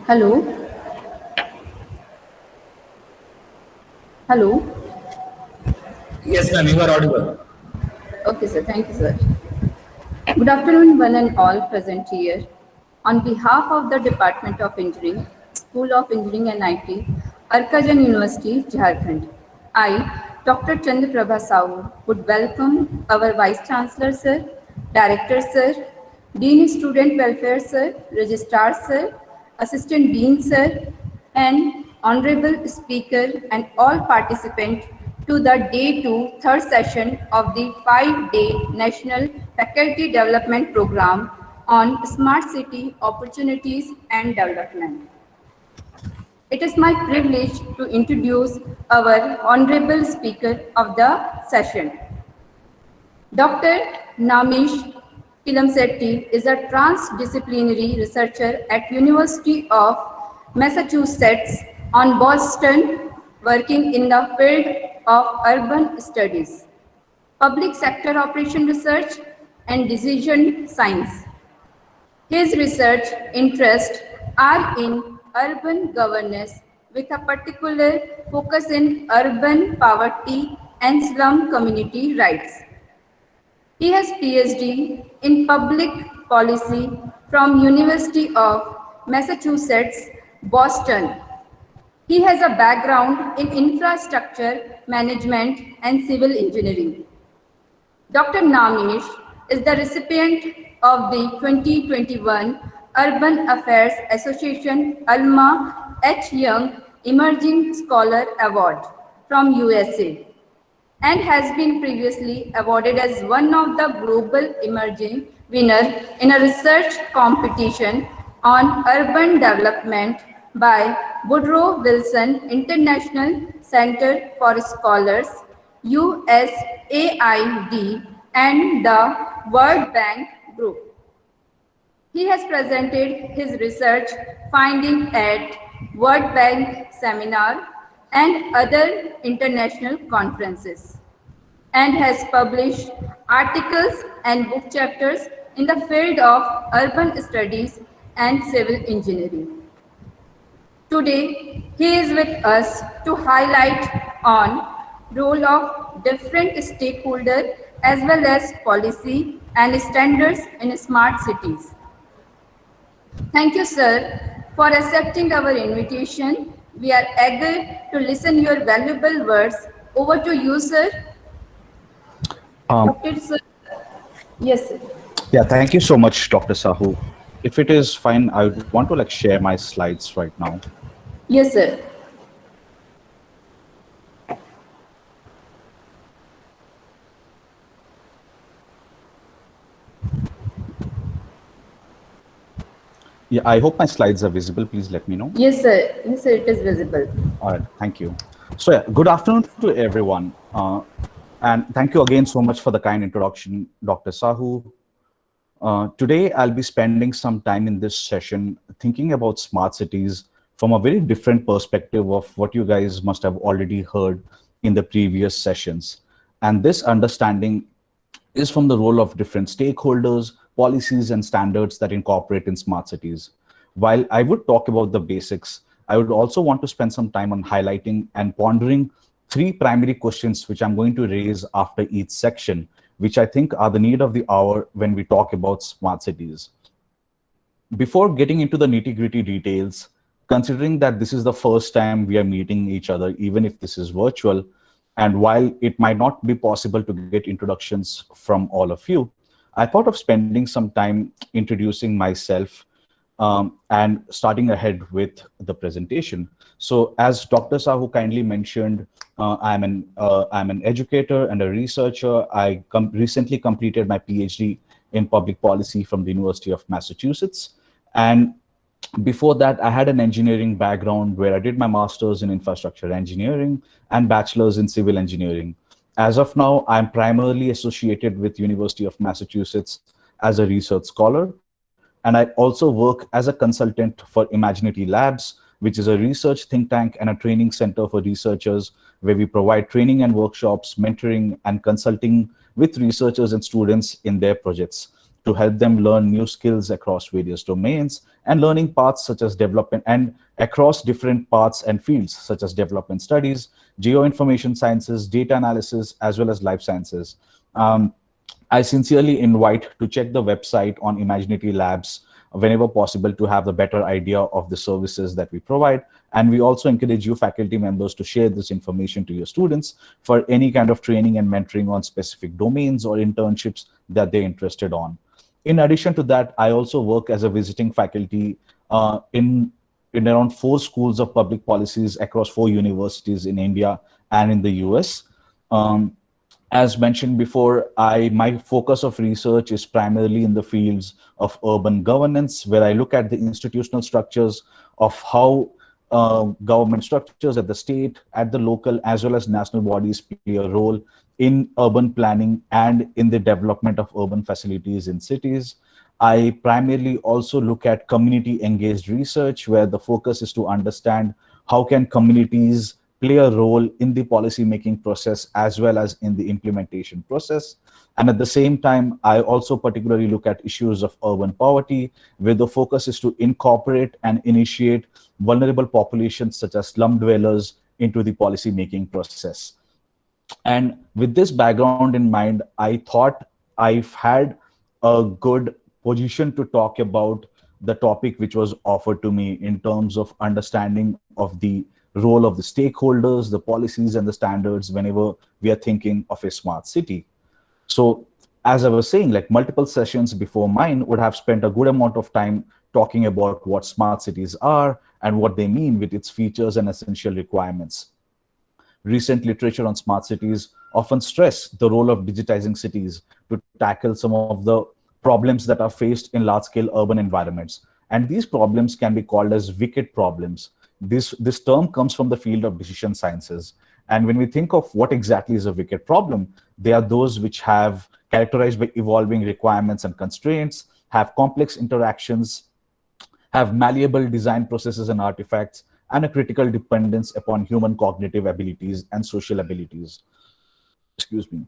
Hello. Hello. Yes, ma'am, you are audible. Okay, sir. Thank you, sir. Good afternoon, one and all present here. On behalf of the Department of Engineering, School of Engineering and IT, Arkajan University, Jharkhand, I, Dr. Chandraprabha Sahu, would welcome our Vice Chancellor, sir, Director, sir, Dean Student Welfare, sir, Registrar, sir, Assistant Dean, sir, and Honorable Speaker and all participants to the Day 2 third session of the 5-day National Faculty Development Program on Smart City Opportunities and Development. It is my privilege to introduce our Honorable Speaker of the session. Dr. Namesh Killemst is a transdisciplinary researcher at University of Massachusetts on Boston, working in the field of urban studies, public sector operation research, and decision science. His research interests are in urban governance with a particular focus in urban poverty and slum community rights. He has PhD in public policy from University of Massachusetts, Boston. He has a background in infrastructure management and civil engineering. Dr. Namesh is the recipient of the 2021 Urban Affairs Association Alma H. Young Emerging Scholar Award from USA and has been previously awarded as one of the global emerging winner in a research competition on urban development by Woodrow Wilson International Center for Scholars, USAID, and the World Bank Group. He has presented his research finding at World Bank seminar and other international conferences, and has published articles and book chapters in the field of urban studies and civil engineering. Today, he is with us to highlight on role of different stakeholders as well as policy and standards in smart cities. Thank you, sir, for accepting our invitation. We are eager to listen your valuable words. Over to you, sir. Dr. Sir. Yes, sir. Yeah, thank you so much, Dr. Sahu. If it is fine, I would want to share my slides right now. Yes, sir. Yeah, I hope my slides are visible. Please let me know. Yes, sir. Yes, sir, it is visible. All right, thank you. So yeah, good afternoon to everyone. And thank you again so much for the kind introduction, Dr. Sahu. Today, I'll be spending some time in this session thinking about smart cities from a very different perspective of what you guys must have already heard in the previous sessions. And this understanding is from the role of different stakeholders, policies, and standards that incorporate in smart cities. While I would talk about the basics, I would also want to spend some time on highlighting and pondering three primary questions which I'm going to raise after each section, which I think are the need of the hour when we talk about smart cities. Before getting into the nitty-gritty details, considering that this is the first time we are meeting each other, even if this is virtual, and while it might not be possible to get introductions from all of you, I thought of spending some time introducing myself and starting ahead with the presentation. So as Dr. Sahu kindly mentioned, I'm an educator and a researcher. I recently completed my PhD in public policy from the University of Massachusetts. And before that, I had an engineering background where I did my master's in infrastructure engineering and bachelor's in civil engineering. As of now, I'm primarily associated with University of Massachusetts as a research scholar. And I also work as a consultant for Imaginity Labs, which is a research think tank and a training center for researchers where we provide training and workshops, mentoring and consulting with researchers and students in their projects. to help them learn new skills across various domains and learning paths such as development and across different paths and fields such as development studies, geoinformation sciences, data analysis, as well as life sciences. Um, I sincerely invite to check the website on Imaginity Labs whenever possible to have a better idea of the services that we provide. And we also encourage you faculty members to share this information to your students for any kind of training and mentoring on specific domains or internships that they're interested on. In addition to that, I also work as a visiting faculty in around 4 schools of public policies across 4 universities in India and in the US. Um, as mentioned before, my focus of research is primarily in the fields of urban governance, where I look at the institutional structures of how government structures at the state, at the local, as well as national bodies play a role in urban planning and in the development of urban facilities in cities. I primarily also look at community engaged research, where the focus is to understand how can communities play a role in the policy making process as well as in the implementation process. And at the same time, I also particularly look at issues of urban poverty, where the focus is to incorporate and initiate vulnerable populations such as slum dwellers into the policy making process. And with this background in mind, I thought I've had a good position to talk about the topic which was offered to me in terms of understanding of the role of the stakeholders, the policies, and the standards whenever we are thinking of a smart city. So, as I was saying, like multiple sessions before mine would have spent a good amount of time talking about what smart cities are and what they mean with its features and essential requirements. Recent literature on smart cities often stress the role of digitizing cities to tackle some of the problems that are faced in large-scale urban environments. And these problems can be called as wicked problems. This term comes from the field of decision sciences. And when we think of what exactly is a wicked problem, they are those which have characterized by evolving requirements and constraints, have complex interactions, have malleable design processes and artifacts, and a critical dependence upon human cognitive abilities and social abilities. Excuse me.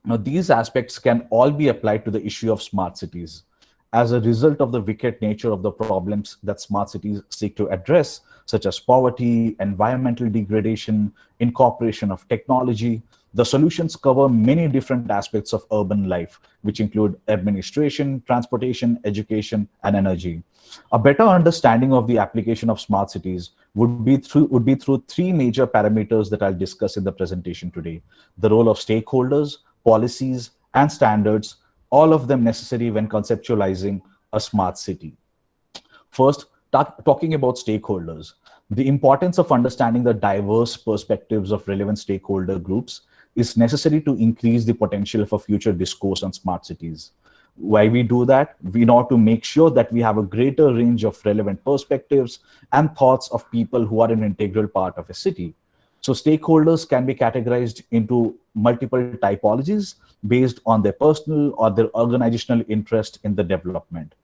Now, these aspects can all be applied to the issue of smart cities. As a result of the wicked nature of the problems that smart cities seek to address, such as poverty, environmental degradation, incorporation of technology, the solutions cover many different aspects of urban life, which include administration, transportation, education, and energy. A better understanding of the application of smart cities would be through 3 major parameters that I'll discuss in the presentation today: the role of stakeholders, policies, and standards, all of them necessary when conceptualizing a smart city. First, talking about stakeholders, the importance of understanding the diverse perspectives of relevant stakeholder groups is necessary to increase the potential for future discourse on smart cities. Why we do that? We know to make sure that we have a greater range of relevant perspectives and thoughts of people who are an integral part of a city. So stakeholders can be categorized into multiple typologies based on their personal or their organizational interest in the development.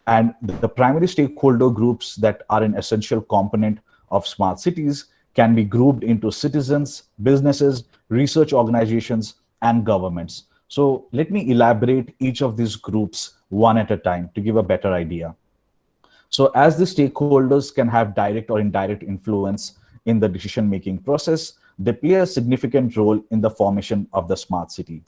And the primary stakeholder groups that are an essential component of smart cities can be grouped into citizens, businesses, research organizations, and governments. So let me elaborate each of these groups one at a time to give a better idea. So as the stakeholders can have direct or indirect influence in the decision-making process, they play a significant role in the formation of the smart city.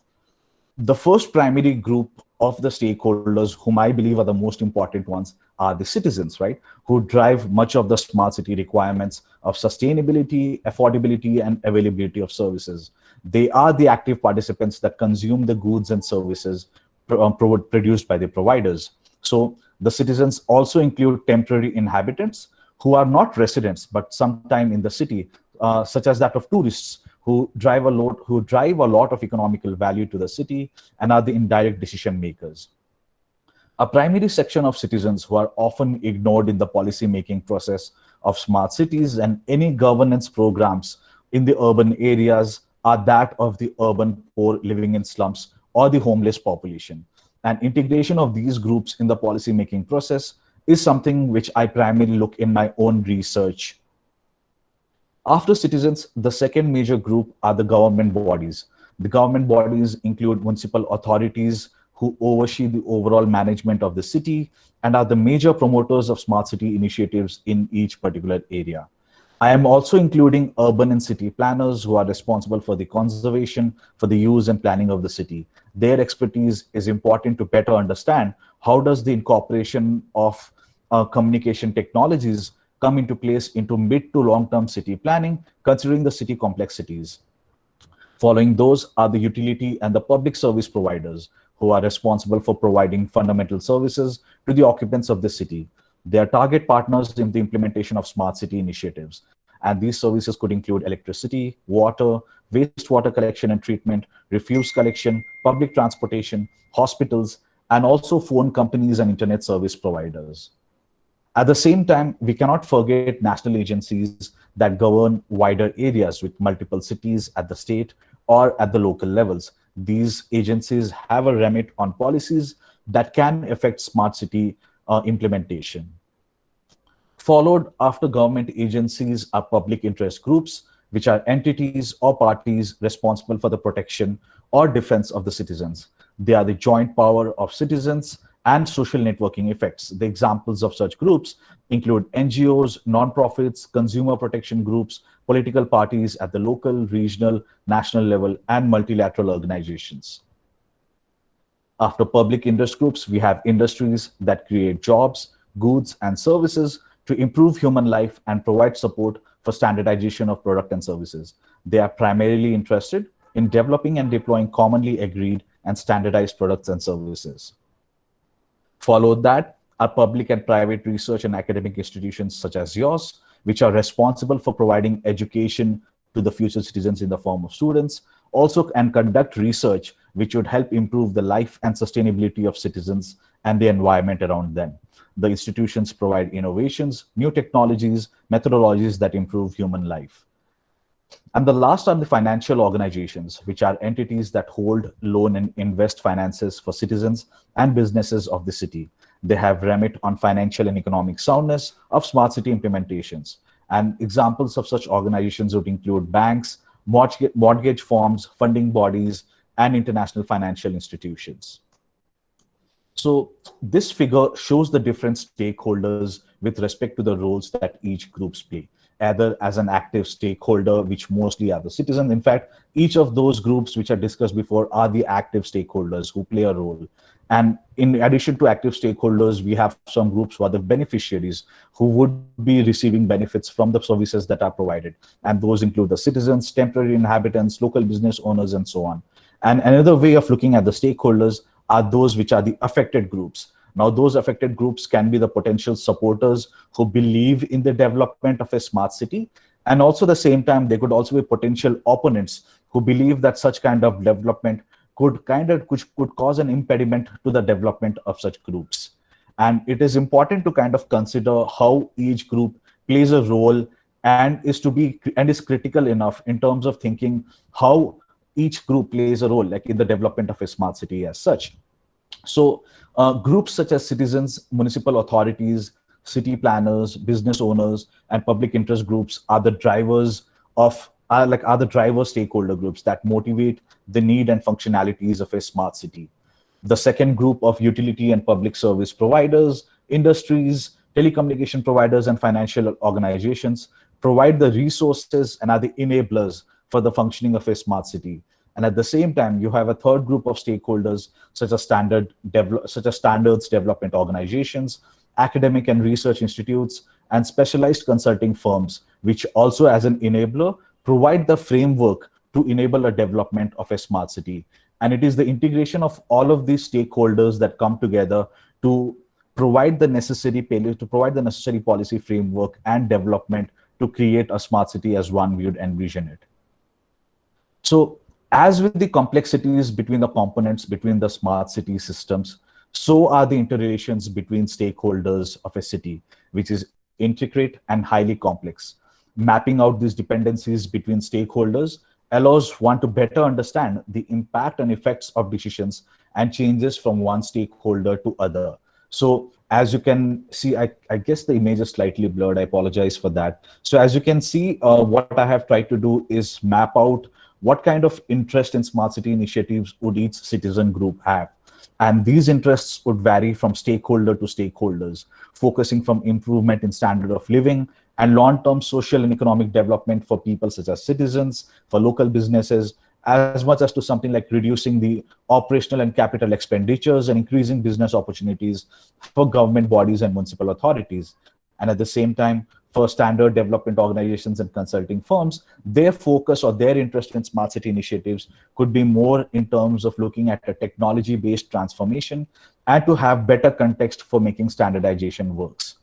The first primary group of the stakeholders, whom I believe are the most important ones, are the citizens, right? Who drive much of the smart city requirements of sustainability, affordability, and availability of services. They are the active participants that consume the goods and services produced by the providers. So the citizens also include temporary inhabitants who are not residents, but sometime in the city, such as that of tourists who drive a lot of economical value to the city and are the indirect decision makers. A primary section of citizens who are often ignored in the policy making process of smart cities and any governance programs in the urban areas are that of the urban poor living in slums or the homeless population. And integration of these groups in the policy making process is something which I primarily look in my own research. After citizens, the second major group are the government bodies. The government bodies include municipal authorities who oversee the overall management of the city and are the major promoters of smart city initiatives in each particular area. I am also including urban and city planners who are responsible for the conservation, for the use and planning of the city. Their expertise is important to better understand how does the incorporation of communication technologies come into place into mid to long-term city planning, considering the city complexities. Following those are the utility and the public service providers who are responsible for providing fundamental services to the occupants of the city. They are target partners in the implementation of smart city initiatives. And these services could include electricity, water, wastewater collection and treatment, refuse collection, public transportation, hospitals, and also phone companies and internet service providers. At the same time, we cannot forget national agencies that govern wider areas with multiple cities at the state or at the local levels. These agencies have a remit on policies that can affect smart city implementation. Followed after government agencies are public interest groups, which are entities or parties responsible for the protection or defense of the citizens. They are the joint power of citizens and social networking effects. The examples of such groups include NGOs, nonprofits, consumer protection groups, political parties at the local, regional, national level, and multilateral organizations. After public interest groups, we have industries that create jobs, goods, and services to improve human life and provide support for standardization of product and services. They are primarily interested in developing and deploying commonly agreed and standardized products and services. Followed that are public and private research and academic institutions such as yours, which are responsible for providing education to the future citizens in the form of students, also and conduct research which would help improve the life and sustainability of citizens and the environment around them. The institutions provide innovations, new technologies, methodologies that improve human life. And the last are the financial organizations, which are entities that hold, loan, and invest finances for citizens and businesses of the city. They have remit on financial and economic soundness of smart city implementations. And examples of such organizations would include banks, mortgage firms, funding bodies, and international financial institutions. So this figure shows the different stakeholders with respect to the roles that each groups play, either as an active stakeholder, which mostly are the citizens. In fact, each of those groups which I discussed before are the active stakeholders who play a role. And in addition to active stakeholders, we have some groups who are the beneficiaries who would be receiving benefits from the services that are provided. And those include the citizens, temporary inhabitants, local business owners, and so on. And another way of looking at the stakeholders are those which are the affected groups. Now, those affected groups can be the potential supporters who believe in the development of a smart city. And also at the same time, they could also be potential opponents who believe that such kind of development could cause an impediment to the development of such groups. And it is important to kind of consider how each group plays a role and is critical enough in terms of thinking how each group plays a role, like in the development of a smart city as such. So groups such as citizens, municipal authorities, city planners, business owners, and public interest groups are the drivers stakeholder groups that motivate the need and functionalities of a smart city. The second group of utility and public service providers, industries, telecommunication providers, and financial organizations provide the resources and are the enablers for the functioning of a smart city. And at the same time, you have a third group of stakeholders, such as standards development organizations, academic and research institutes, and specialized consulting firms, which also as an enabler, provide the framework to enable a development of a smart city. And it is the integration of all of these stakeholders that come together to provide the necessary policy framework and development to create a smart city as one would envision it. So as with the complexities between the components between the smart city systems, so are the interrelations between stakeholders of a city, which is intricate and highly complex. Mapping out these dependencies between stakeholders allows one to better understand the impact and effects of decisions and changes from one stakeholder to other. So as you can see, I guess the image is slightly blurred. I apologize for that. So as you can see, what I have tried to do is map out what kind of interest in smart city initiatives would each citizen group have. And these interests would vary from stakeholder to stakeholders, focusing from improvement in standard of living and long-term social and economic development for people such as citizens, for local businesses, as much as to something like reducing the operational and capital expenditures and increasing business opportunities for government bodies and municipal authorities. And at the same time, for standard development organizations and consulting firms, their focus or their interest in smart city initiatives could be more in terms of looking at a technology-based transformation and to have better context for making standardization works.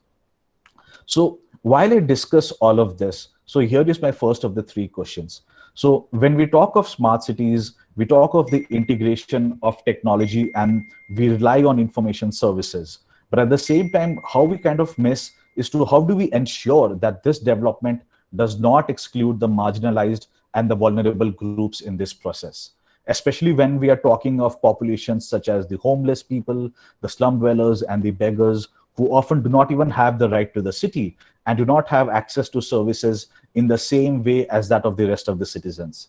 So while I discuss all of this, so here is my first of the three questions. So when we talk of smart cities, we talk of the integration of technology and we rely on information services. But at the same time, how we kind of miss is to how do we ensure that this development does not exclude the marginalized and the vulnerable groups in this process, especially when we are talking of populations such as the homeless people, the slum dwellers, and the beggars who often do not even have the right to the city and do not have access to services in the same way as that of the rest of the citizens.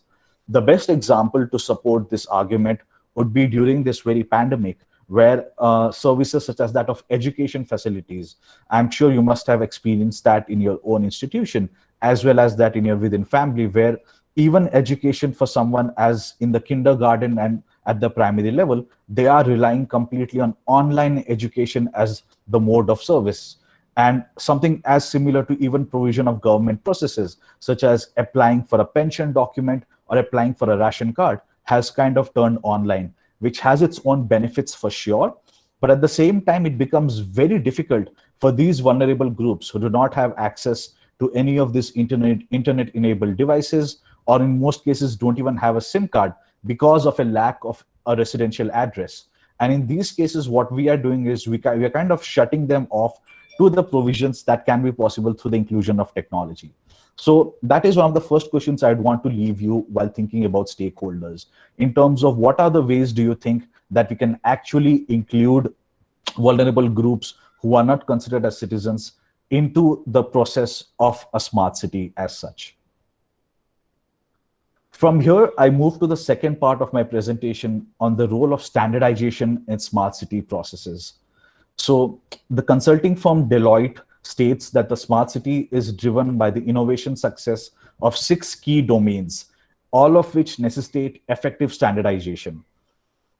The best example to support this argument would be during this very pandemic, where services such as that of education facilities, I'm sure you must have experienced that in your own institution, as well as that in your within family, where even education for someone as in the kindergarten and at the primary level, they are relying completely on online education as the mode of service. And something as similar to even provision of government processes, such as applying for a pension document or applying for a ration card, has kind of turned online, which has its own benefits for sure. But at the same time, it becomes very difficult for these vulnerable groups who do not have access to any of these internet-enabled devices, or in most cases don't even have a SIM card because of a lack of a residential address. And in these cases, what we are doing is we are kind of shutting them off to the provisions that can be possible through the inclusion of technology. So that is one of the first questions I'd want to leave you while thinking about stakeholders. In terms of what are the ways do you think that we can actually include vulnerable groups who are not considered as citizens into the process of a smart city as such? From here, I move to the second part of my presentation on the role of standardization in smart city processes. So the consulting firm Deloitte states that the smart city is driven by the innovation success of 6 key domains, all of which necessitate effective standardization.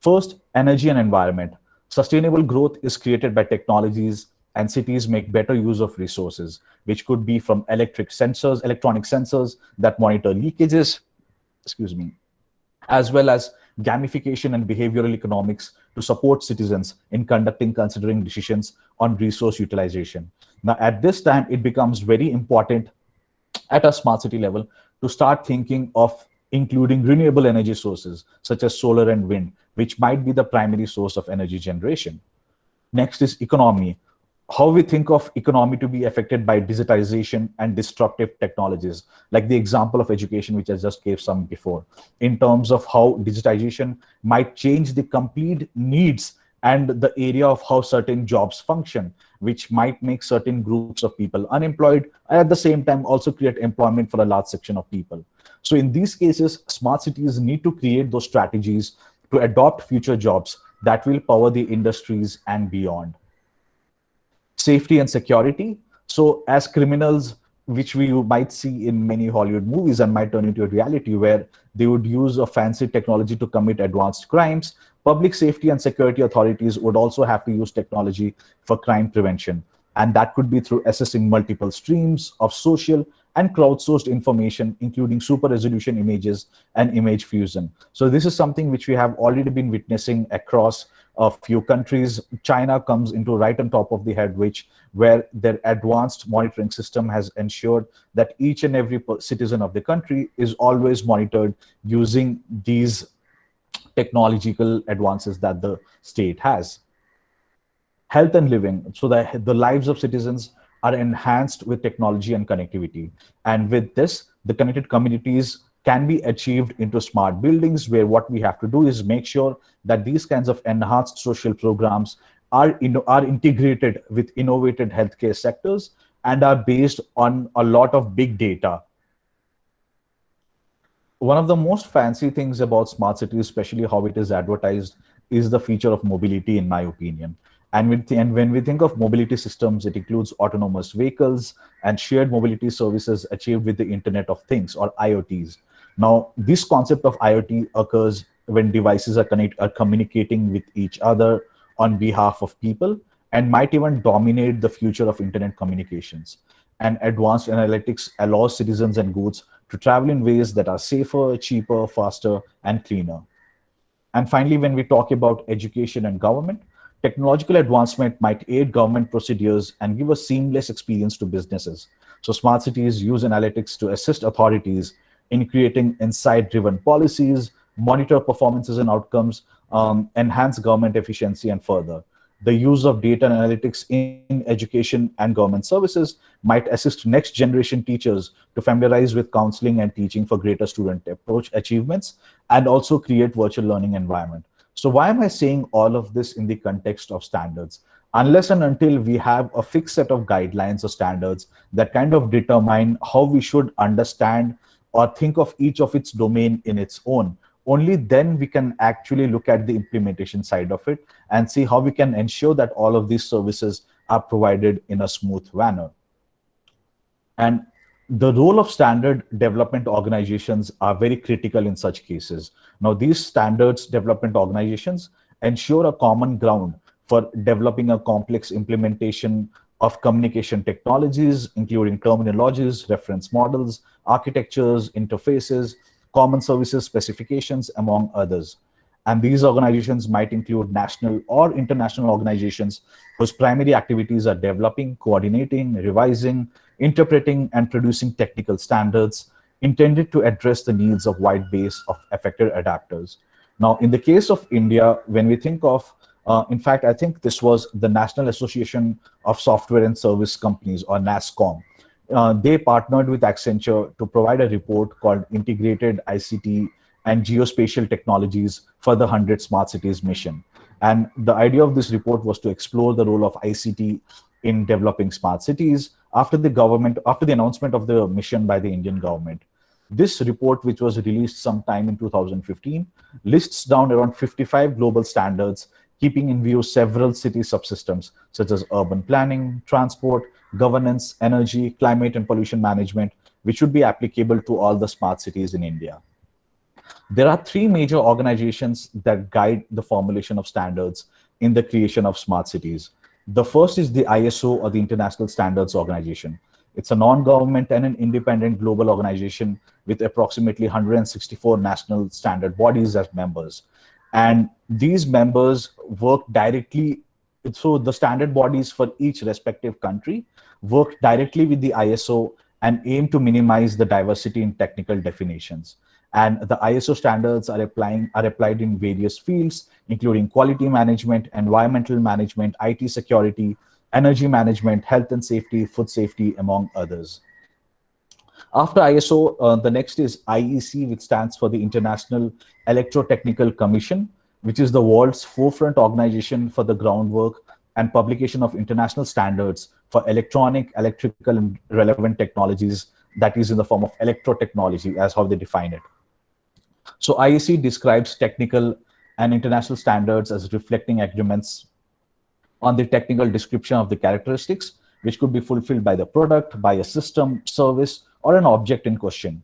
First, energy and environment. Sustainable growth is created by technologies and cities make better use of resources, which could be from electronic sensors that monitor leakages, excuse me, as well as gamification and behavioral economics to support citizens in considering decisions on resource utilization. Now, at this time, it becomes very important at a smart city level to start thinking of including renewable energy sources such as solar and wind, which might be the primary source of energy generation. Next is economy. How we think of economy to be affected by digitization and disruptive technologies, like the example of education, which I just gave some before, in terms of how digitization might change the complete needs and the area of how certain jobs function, which might make certain groups of people unemployed, and at the same time also create employment for a large section of people. So in these cases, smart cities need to create those strategies to adopt future jobs that will power the industries and beyond. Safety and security. So as criminals, which we might see in many Hollywood movies and might turn into a reality where they would use a fancy technology to commit advanced crimes, public safety and security authorities would also have to use technology for crime prevention. And that could be through assessing multiple streams of social and crowdsourced information, including super resolution images and image fusion. So this is something which we have already been witnessing across a few countries. China comes into right on top of the head, where their advanced monitoring system has ensured that each and every citizen of the country is always monitored using these technological advances that the state has. Health and living, so that the lives of citizens are enhanced with technology and connectivity. And with this, the connected communities can be achieved into smart buildings, where what we have to do is make sure that these kinds of enhanced social programs are integrated with innovative healthcare sectors and are based on a lot of big data. One of the most fancy things about smart cities, especially how it is advertised, is the future of mobility, in my opinion. And when we think of mobility systems, it includes autonomous vehicles and shared mobility services achieved with the Internet of Things, or IoTs. Now, this concept of IoT occurs when devices are communicating with each other on behalf of people, and might even dominate the future of internet communications. And advanced analytics allows citizens and goods to travel in ways that are safer, cheaper, faster, and cleaner. And finally, when we talk about education and government, technological advancement might aid government procedures and give a seamless experience to businesses. So, smart cities use analytics to assist authorities in creating insight driven policies, monitor performances and outcomes, enhance government efficiency, and further. The use of data and analytics in education and government services might assist next generation teachers to familiarize with counseling and teaching for greater student approach achievements, and also create virtual learning environment. So why am I saying all of this in the context of standards? Unless and until we have a fixed set of guidelines or standards that kind of determine how we should understand or think of each of its domain in its own, only then we can actually look at the implementation side of it and see how we can ensure that all of these services are provided in a smooth manner. And the role of standard development organizations are very critical in such cases. Now, these standards development organizations ensure a common ground for developing a complex implementation of communication technologies, including terminologies, reference models, architectures, interfaces, common services specifications, among others. And these organizations might include national or international organizations whose primary activities are developing, coordinating, revising, interpreting, and producing technical standards intended to address the needs of wide base of affected adapters. Now, in the case of India, when we think of, in fact, I think this was the National Association of Software and Service Companies, or NASSCOM. They partnered with Accenture to provide a report called Integrated ICT and Geospatial Technologies for the 100 Smart Cities mission. And the idea of this report was to explore the role of ICT in developing smart cities after the announcement of the mission by the Indian government. This report, which was released sometime in 2015, lists down around 55 global standards, keeping in view several city subsystems such as urban planning, transport, governance, energy, climate, and pollution management, which should be applicable to all the smart cities in India. There are three major organizations that guide the formulation of standards in the creation of smart cities. The first is the ISO, or the International Standards Organization. It's a non-government and an independent global organization with approximately 164 national standard bodies as members. And these members work directly, so the standard bodies for each respective country work directly with the ISO and aim to minimize the diversity in technical definitions. And the ISO standards are applied in various fields, including quality management, environmental management, IT security, energy management, health and safety, food safety, among others. After ISO, the next is IEC, which stands for the International Electrotechnical Commission, which is the world's forefront organization for the groundwork and publication of international standards for electronic, electrical, and relevant technologies, that is in the form of electrotechnology, as how they define it. So IEC describes technical and international standards as reflecting agreements on the technical description of the characteristics which could be fulfilled by the product, by a system, service, or an object in question.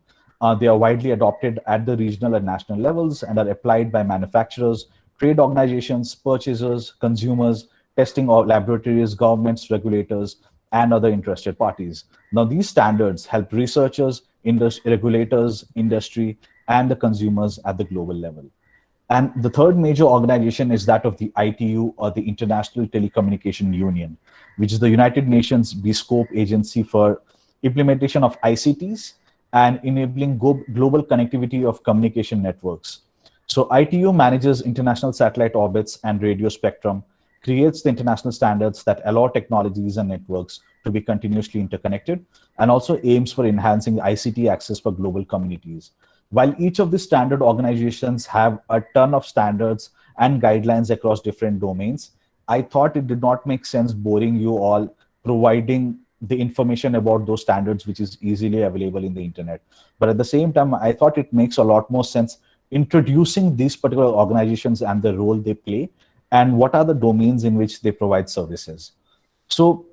They are widely adopted at the regional and national levels and are applied by manufacturers, trade organizations, purchasers, consumers, testing or laboratories, governments, regulators, and other interested parties. Now, these standards help researchers, regulators, industry, and the consumers at the global level. And the third major organization is that of the ITU, or the International Telecommunication Union, which is the United Nations bespoke agency for implementation of ICTs and enabling global connectivity of communication networks. So ITU manages international satellite orbits and radio spectrum, creates the international standards that allow technologies and networks to be continuously interconnected, and also aims for enhancing ICT access for global communities. While each of these standard organizations have a ton of standards and guidelines across different domains, I thought it did not make sense boring you all providing the information about those standards, which is easily available in the internet. But at the same time, I thought it makes a lot more sense introducing these particular organizations and the role they play, and what are the domains in which they provide services. So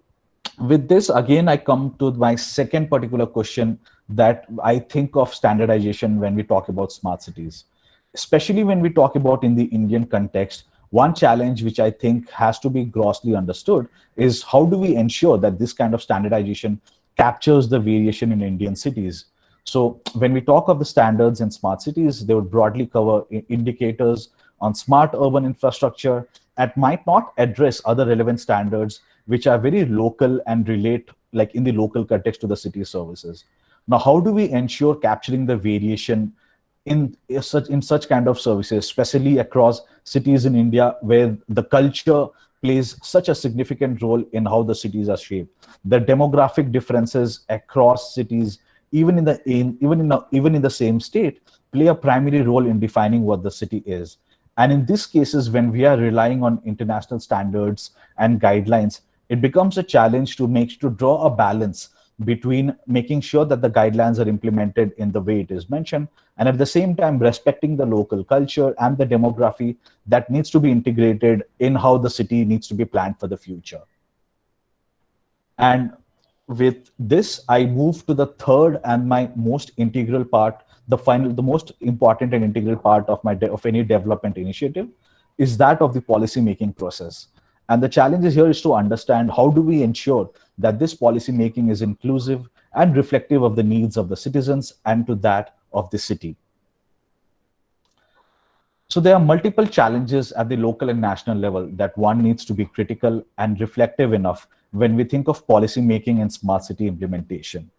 with this, again, I come to my second particular question, that I think of standardization when we talk about smart cities, especially when we talk about in the Indian context. One challenge which I think has to be grossly understood is how do we ensure that this kind of standardization captures the variation in Indian cities. So when we talk of the standards in smart cities, they would broadly cover indicators on smart urban infrastructure and might not address other relevant standards which are very local and relate like in the local context to the city services. Now, how do we ensure capturing the variation in such kind of services, especially across cities in India, where the culture plays such a significant role in how the cities are shaped. The demographic differences across cities, even in the same state, play a primary role in defining what the city is. And in these cases, when we are relying on international standards and guidelines, it becomes a challenge to draw a balance between making sure that the guidelines are implemented in the way it is mentioned, and at the same time respecting the local culture and the demography that needs to be integrated in how the city needs to be planned for the future. And with this, I move to the third and my most integral part, the most important and integral part of of any development initiative, is that of the policy making process. And the challenge here is to understand how do we ensure that this policy making is inclusive and reflective of the needs of the citizens and to that of the city. So there are multiple challenges at the local and national level that one needs to be critical and reflective enough when we think of policy making and smart city implementation.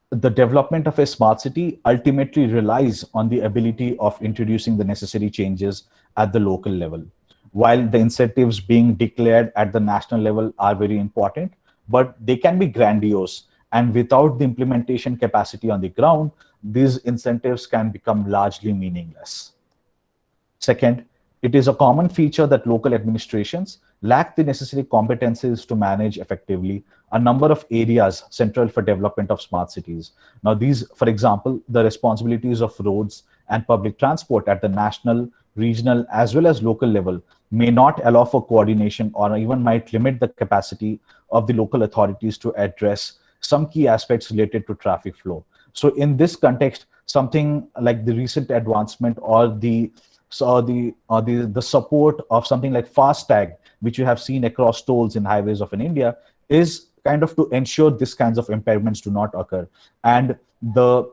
The development of a smart city ultimately relies on the ability of introducing the necessary changes at the local level. While the incentives being declared at the national level are very important, but they can be grandiose. And without the implementation capacity on the ground, these incentives can become largely meaningless. Second, it is a common feature that local administrations lack the necessary competencies to manage effectively a number of areas central for development of smart cities. Now, these, for example, the responsibilities of roads and public transport at the national, regional, as well as local level may not allow for coordination or even might limit the capacity of the local authorities to address some key aspects related to traffic flow. So in this context, something like the recent advancement or the support of something like FASTag, which you have seen across tolls in highways of in India, is kind of to ensure these kinds of impairments do not occur. And the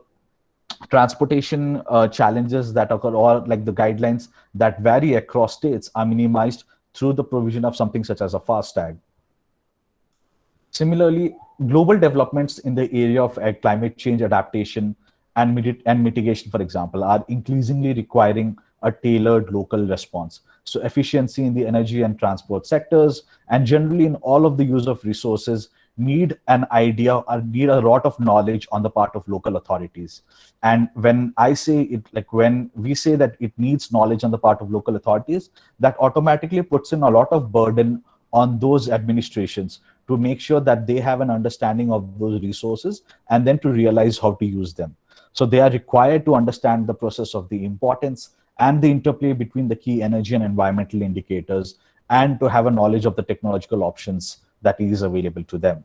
transportation challenges that occur, or like the guidelines that vary across states, are minimized through the provision of something such as a FASTag. Similarly, global developments in the area of climate change adaptation and mitigation, for example, are increasingly requiring a tailored local response. So efficiency in the energy and transport sectors, and generally in all of the use of resources, need an idea or need a lot of knowledge on the part of local authorities. And when I say it, like when we say that it needs knowledge on the part of local authorities, that automatically puts in a lot of burden on those administrations to make sure that they have an understanding of those resources and then to realize how to use them. So they are required to understand the process of the importance and the interplay between the key energy and environmental indicators, and to have a knowledge of the technological options that is available to them.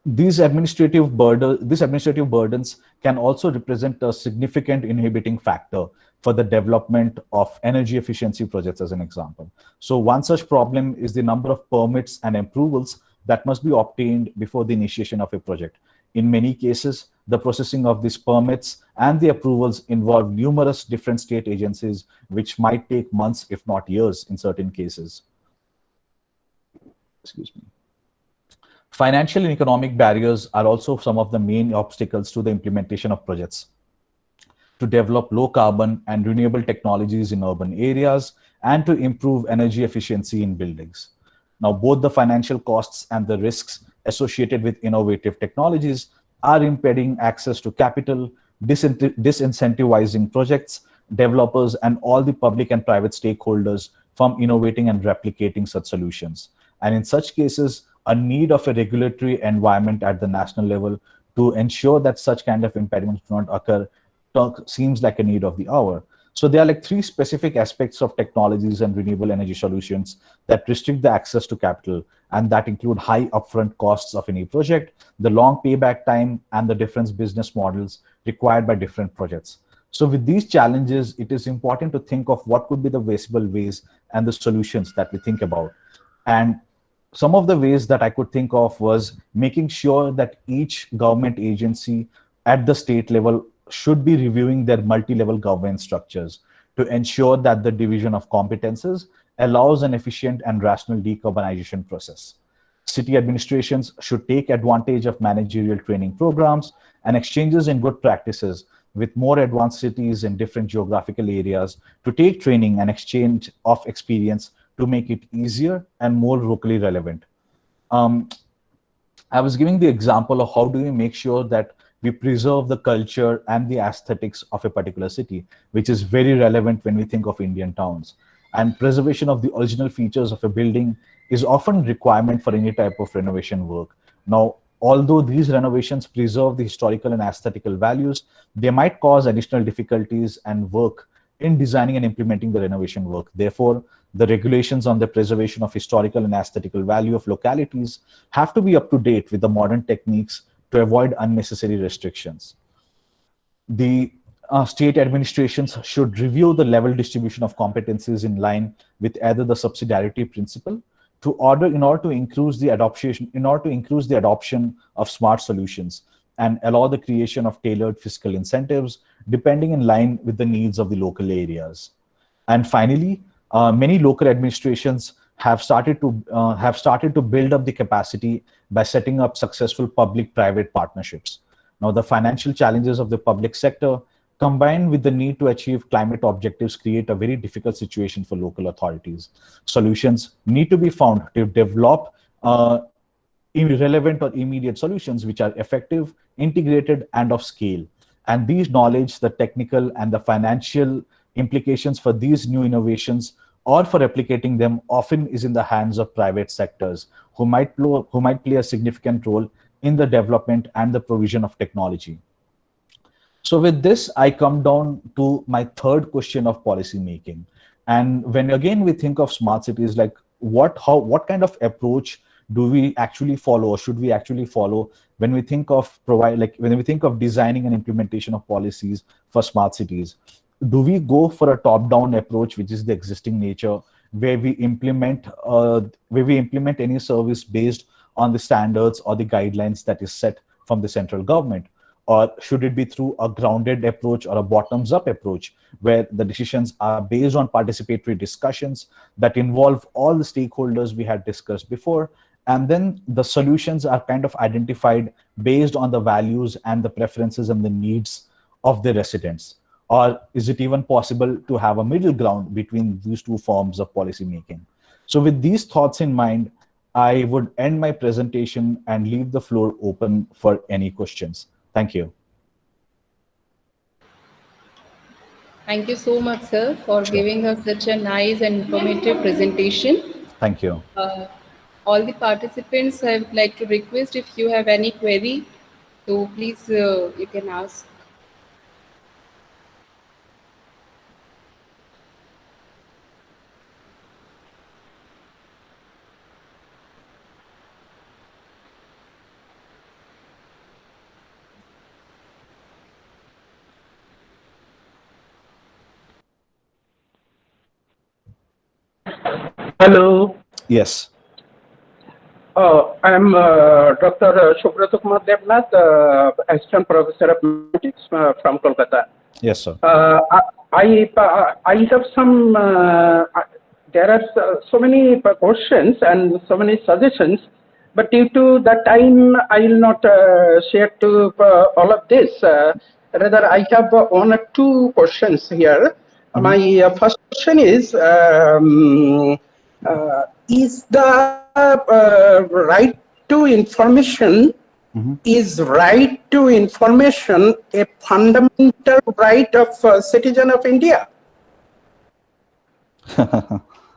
These administrative burdens can also represent a significant inhibiting factor for the development of energy efficiency projects, as an example. So one such problem is the number of permits and approvals that must be obtained before the initiation of a project. In many cases, the processing of these permits and the approvals involve numerous different state agencies, which might take months, if not years, in certain cases. Excuse me. Financial and economic barriers are also some of the main obstacles to the implementation of projects to develop low carbon and renewable technologies in urban areas and to improve energy efficiency in buildings. Now, both the financial costs and the risks associated with innovative technologies are impeding access to capital, disincentivizing projects, developers, and all the public and private stakeholders from innovating and replicating such solutions. And in such cases, a need of a regulatory environment at the national level to ensure that such kind of impediments do not occur seems like a need of the hour. So there are like three specific aspects of technologies and renewable energy solutions that restrict the access to capital, and that include high upfront costs of any project, the long payback time, and the different business models required by different projects. So with these challenges, it is important to think of what could be the visible ways and the solutions that we think about. And some of the ways that I could think of was making sure that each government agency at the state level should be reviewing their multi-level governance structures to ensure that the division of competences allows an efficient and rational decarbonization process. City administrations should take advantage of managerial training programs and exchanges in good practices with more advanced cities in different geographical areas to take training and exchange of experience to make it easier and more locally relevant. Um, I was giving the example of how do we make sure that we preserve the culture and the aesthetics of a particular city, which is very relevant when we think of Indian towns. And preservation of the original features of a building is often a requirement for any type of renovation work. Now, although these renovations preserve the historical and aesthetical values, they might cause additional difficulties and work in designing and implementing the renovation work. Therefore, the regulations on the preservation of historical and aesthetical value of localities have to be up to date with the modern techniques to avoid unnecessary restrictions. The state administrations should review the level distribution of competencies in line with either the subsidiarity principle in order to increase the adoption of smart solutions and allow the creation of tailored fiscal incentives depending in line with the needs of the local areas. And finally, many local administrations have started to build up the capacity by setting up successful public-private partnerships. Now, the financial challenges of the public sector, combined with the need to achieve climate objectives, create a very difficult situation for local authorities. Solutions need to be found to develop irrelevant or immediate solutions which are effective, integrated, and of scale. And these knowledge, the technical and the financial implications for these new innovations or for replicating them often is in the hands of private sectors who might play a significant role in the development and the provision of technology. So with this, I come down to my third question of policy making. And when again we think of smart cities, like what kind of approach do we actually follow, or should we actually follow when we think of designing and implementation of policies for smart cities? Do we go for a top-down approach, which is the existing nature, where we implement any service based on the standards or the guidelines that is set from the central government? Or should it be through a grounded approach or a bottoms-up approach, where the decisions are based on participatory discussions that involve all the stakeholders we had discussed before, and then the solutions are kind of identified based on the values and the preferences and the needs of the residents? Or is it even possible to have a middle ground between these two forms of policy making? So with these thoughts in mind, I would end my presentation and leave the floor open for any questions. Thank you. Thank you so much, sir, for giving us such a nice and informative presentation. Thank you. All the participants, I would like to request if you have any query, so please you can ask. Hello. Yes. I'm Dr. Subrata Kumar Devnath, Assistant Professor of Mathematics from Kolkata. Yes, sir. I have some, there are so many questions and so many suggestions, but due to the time, I will not share to all of this. Rather, I have one or two questions here. My first question is the right to information a fundamental right of citizen of India?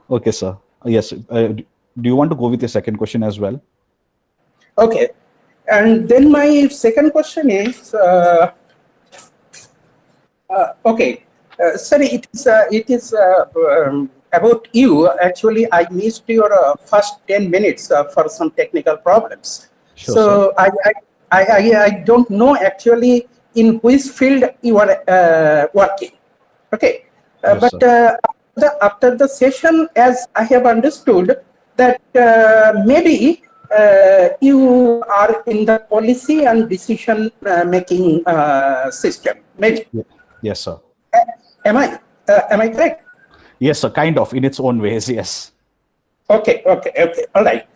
Okay, sir. Yes. Do you want to go with the second question as well? Okay. And then my second question is, okay, sir, it is about you. Actually, I missed your first 10 minutes for some technical problems. Sure, sir. So I don't know actually in which field you are working. Okay, Yes, but sir. after the session, as I have understood that maybe you are in the policy and decision making system. Maybe. Yes, sir. Am I correct? Yes, sir. Kind of in its own ways. Yes. Okay, all right.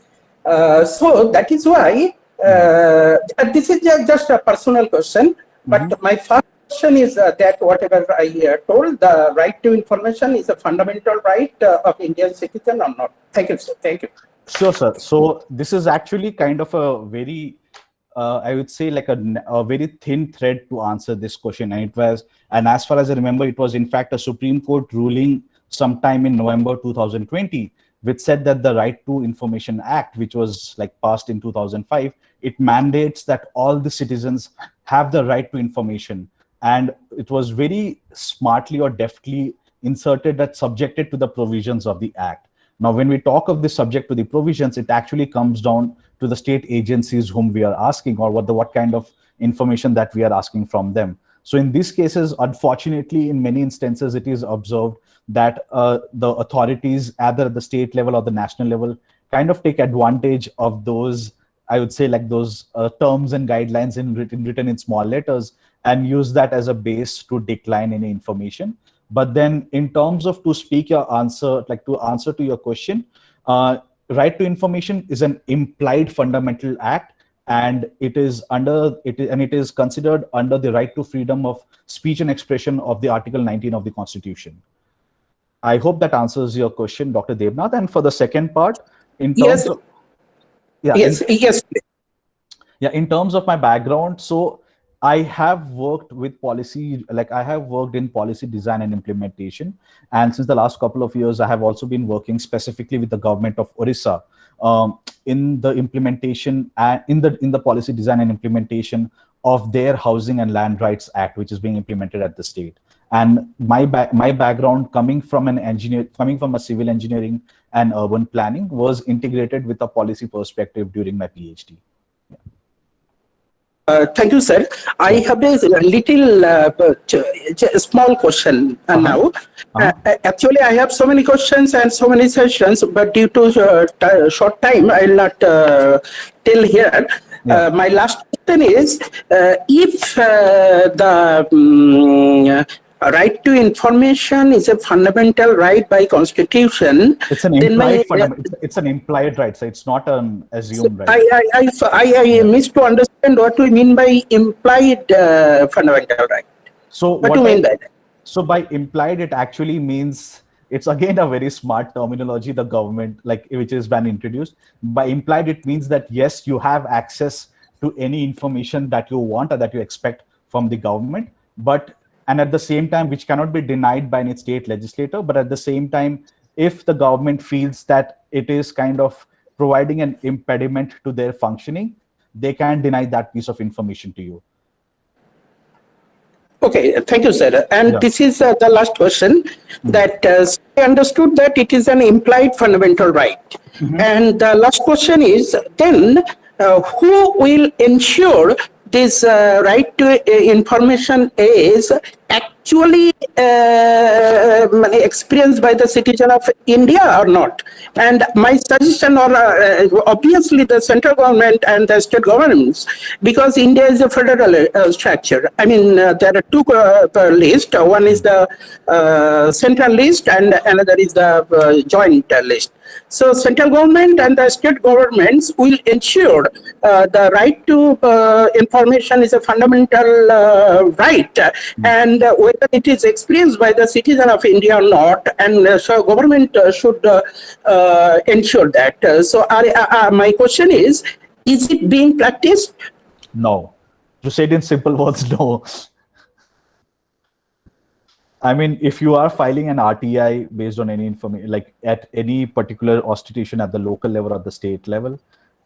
So that is why this is just a personal question, but my first question is that whatever I told, the right to information is a fundamental right of Indian citizen or not? Thank you, sir. Thank you. Sure, sir. So this is actually kind of a very, I would say, like a very thin thread to answer this question. And as far as I remember, it was in fact a Supreme Court ruling sometime in November 2020, which said that the Right to Information Act, which was like passed in 2005, it mandates that all the citizens have the right to information. And it was very smartly or deftly inserted that subjected to the provisions of the Act. Now, when we talk of this subject to the provisions, it actually comes down to the state agencies whom we are asking, or what kind of information that we are asking from them. So in these cases, unfortunately, in many instances, it is observed that the authorities, either at the state level or the national level, kind of take advantage of those, I would say, like those terms and guidelines written in small letters, and use that as a base to decline any information. But then in terms of to speak your answer, like to answer to your question, right to information is an implied fundamental act, and it is considered under the right to freedom of speech and expression of the Article 19 of the Constitution. I hope that answers your question, Dr. Devnath. And for the second part, in terms of Yes. In terms of my background, so I have worked with policy, like I have worked in policy design and implementation. And since the last couple of years, I have also been working specifically with the government of Orissa in the implementation and in the policy design and implementation of their Housing and Land Rights Act, which is being implemented at the state. And my background coming from a civil engineering and urban planning was integrated with a policy perspective during my PhD. Thank you, sir. I have a little small question now. Actually, I have so many questions and so many sessions, but due to short time, I will not tell here. My last question is, if the right to information is a fundamental right by Constitution, it's an implied right, so it's not an assumed right. I missed to understand what we mean by implied fundamental right. So what do you mean by that? So by implied, it actually means, it's again a very smart terminology the government, like, which has been introduced. By implied, it means that yes, you have access to any information that you want or that you expect from the government, and at the same time, which cannot be denied by any state legislator, but at the same time, if the government feels that it is kind of providing an impediment to their functioning, they can deny that piece of information to you. Okay, thank you, sir. And this is the last question, that I understood that it is an implied fundamental right. And the last question is, then who will ensure this right to information is actually experienced by the citizen of India or not? And my suggestion, or obviously the central government and the state governments, because India is a federal structure. I mean, there are two lists. One is the central list and another is the joint list. So central government and the state governments will ensure the right to information is a fundamental right, and whether it is experienced by the citizen of India or not, and so government should ensure that. So my question is it being practiced? No. To say it in simple words, no. I mean, if you are filing an RTI based on any information, like at any particular institution at the local level or the state level,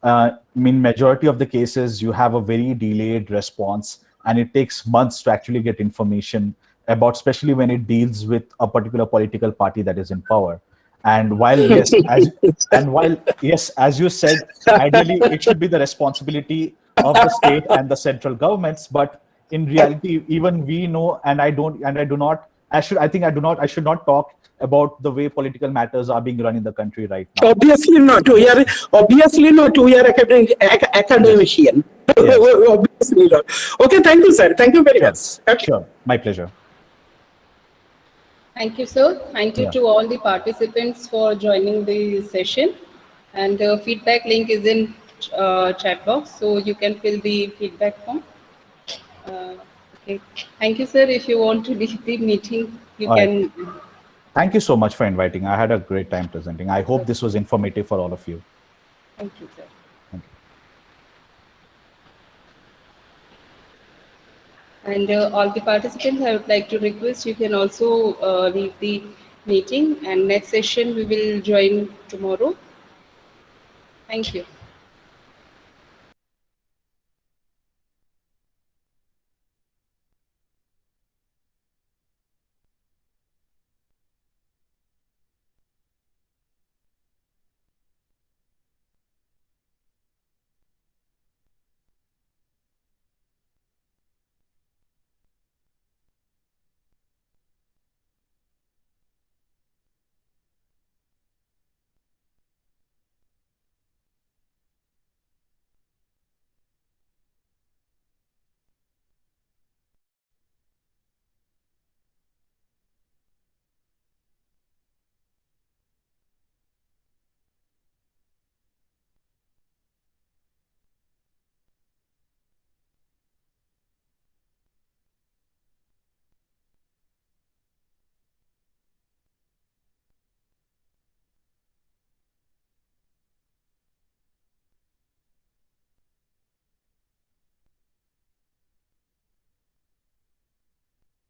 I mean, majority of the cases, you have a very delayed response, and it takes months to actually get information about, especially when it deals with a particular political party that is in power. And while yes, as you said, ideally it should be the responsibility of the state and the central governments, but in reality, even we know, and I do not, I should not talk about the way political matters are being run in the country right now. Obviously not. We are obviously not. We are academician. Yes. Obviously not. Okay, thank you, sir. Thank you very much. Okay. Sure, my pleasure. Thank you, sir. Thank you Yeah. to all the participants for joining the session. And the feedback link is in chat box, so you can fill the feedback form. Okay. Thank you, sir. If you want to leave the meeting, you All right. can. Thank you so much for inviting. I had a great time presenting. I hope this was informative for all of you. Thank you, sir. Thank you. And all the participants, I would like to request you can also leave the meeting, and next session we will join tomorrow. Thank you.